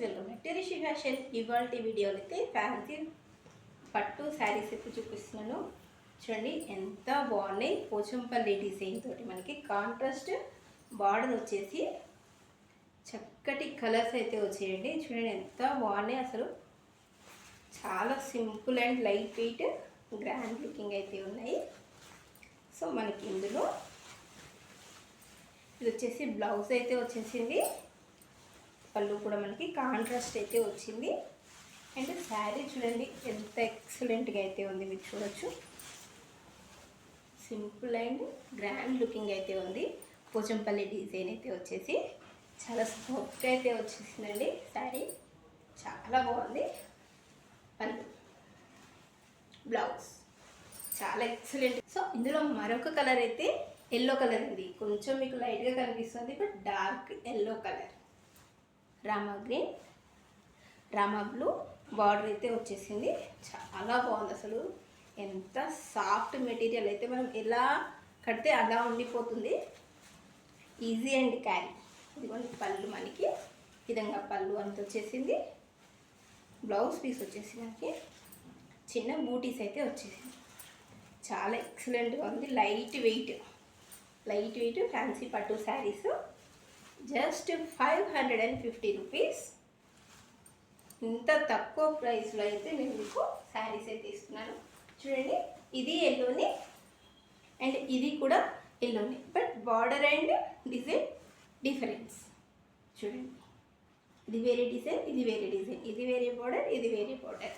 Welcome back to Rishi fashion. ఇవాళ వీడియోలో అయితే ఫ్యాన్సీ పట్టు శారీస్ అయితే చూపిస్తున్నాను. చూడండి ఎంత బాగున్నాయి. పోచంపల్లి డిజైన్ తోటి మనకి కాంట్రాస్ట్ బార్డర్ వచ్చేసి చక్కటి కలర్స్ అయితే వచ్చేయండి. చూడండి ఎంత బాగున్నాయి. అసలు చాలా simple and light weight grand looking అయితే ఉన్నాయి. సో మనకి ఇందులో ఇది వచ్చేసి బ్లౌజ్ అయితే వచ్చేసింది. పళ్ళు కూడా మనకి కాంట్రాస్ట్ అయితే వచ్చింది. అండ్ శారీ చూడండి ఎంత ఎక్సలెంట్గా అయితే ఉంది. మీరు చూడొచ్చు సింపుల్ అండ్ గ్రాండ్ లుకింగ్ అయితే ఉంది. పోచంపల్లి డిజైన్ అయితే వచ్చేసి చాలా సాఫ్ట్గా అయితే వచ్చేసిందండి. శారీ చాలా బాగుంది. పళ్ళు బ్లౌజ్ చాలా ఎక్సలెంట్. సో ఇందులో మరొక కలర్ అయితే ఎల్లో కలర్ ఉంది. కొంచెం మీకు లైట్గా కనిపిస్తుంది, but dark yellow colour. Rama green, Rama blue border అయితే వచ్చేసింది. చాలా బాగుంది. అసలు ఎంత సాఫ్ట్ మెటీరియల్ అయితే మనం ఎలా కడితే అలా ఉండిపోతుంది. Easy and carry. ఇదిగోండి పళ్ళు మనకి విధంగా పళ్ళు అంత వచ్చేసింది. బ్లౌజ్ పీస్ వచ్చేసి మనకి చిన్న బూటీస్ అయితే వచ్చేసింది. చాలా ఎక్సలెంట్గా ఉంది. లైట్ వెయిట్ ఫ్యాన్సీ పట్టు శారీస్. Just 550 rupees. ఇంత తక్కువ ప్రైస్లో అయితే నేను మీకు శారీస్ అయితే ఇస్తున్నాను. చూడండి ఇది ఎల్లోని అండ్ ఇది కూడా ఎల్లోని, but border and design difference. చూడండి ఇది వేరే డిజైన్, ఇది వేరే డిజైన్, ఇది వేరే బార్డర్, ఇది వేరే బార్డర్.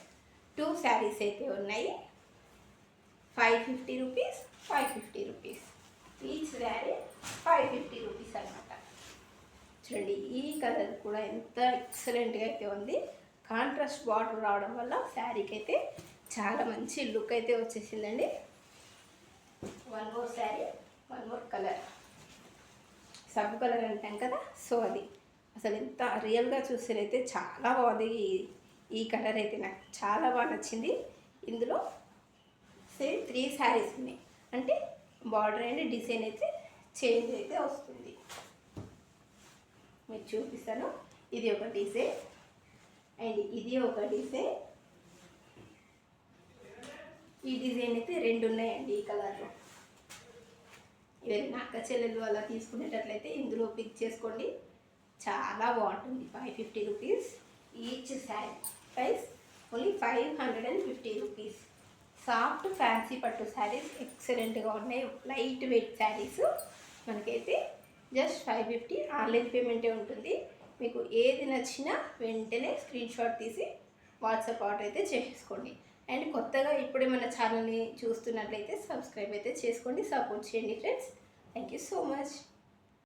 2 శారీస్ అయితే ఉన్నాయి. 550 rupees, 550 rupees. Each sari 550 rupees అనమాట. చూడండి ఈ కలర్ కూడా ఎంత ఎక్సలెంట్గా అయితే ఉంది. కాంట్రాస్ట్ బార్డర్ రావడం వల్ల శారీకి అయితే చాలా మంచి లుక్ అయితే వచ్చేసిందండి. One more sari, one more colour. Sub colour అంటాం కదా, సో అది అసలు ఎంత రియల్గా చూస్తేనైతే చాలా బాగుంది. ఈ కలర్ అయితే నాకు చాలా బాగా నచ్చింది. ఇందులో సేమ్ 3 శారీస్ ఉన్నాయి. అంటే బార్డర్ అండ్ డిజైన్ అయితే చేంజ్ అయితే వస్తుంది. మీకు చూపిస్తాను. ఇది ఒక డిజైన్ అండ్ ఇది ఒక డిజైన్. ఈ డిజైన్ అయితే 2 ఉన్నాయండి ఈ కలర్లో. ఎవరైనా అక్క చెల్లెలు అలా తీసుకునేటట్లయితే ఇందులో పిక్ చేసుకోండి. చాలా బాగుంటుంది. 550 rupees each sari. Price only 550 rupees. Soft fancy పట్టు శారీస్ ఎక్సలెంట్గా ఉన్నాయి. లైట్ వెయిట్ శారీస్ మనకైతే జస్ట్ 550. ఆన్లైన్ పేమెంటే ఉంటుంది. మీకు ఏది నచ్చినా వెంటనే స్క్రీన్ షాట్ తీసి వాట్సాప్ ఆర్డర్ అయితే చేసేసుకోండి. అండ్ కొత్తగా ఇప్పుడే మన ఛానల్ని చూస్తున్నట్లయితే సబ్స్క్రైబ్ అయితే చేసుకోండి. సపోర్ట్ చేయండి friends. Thank you so much.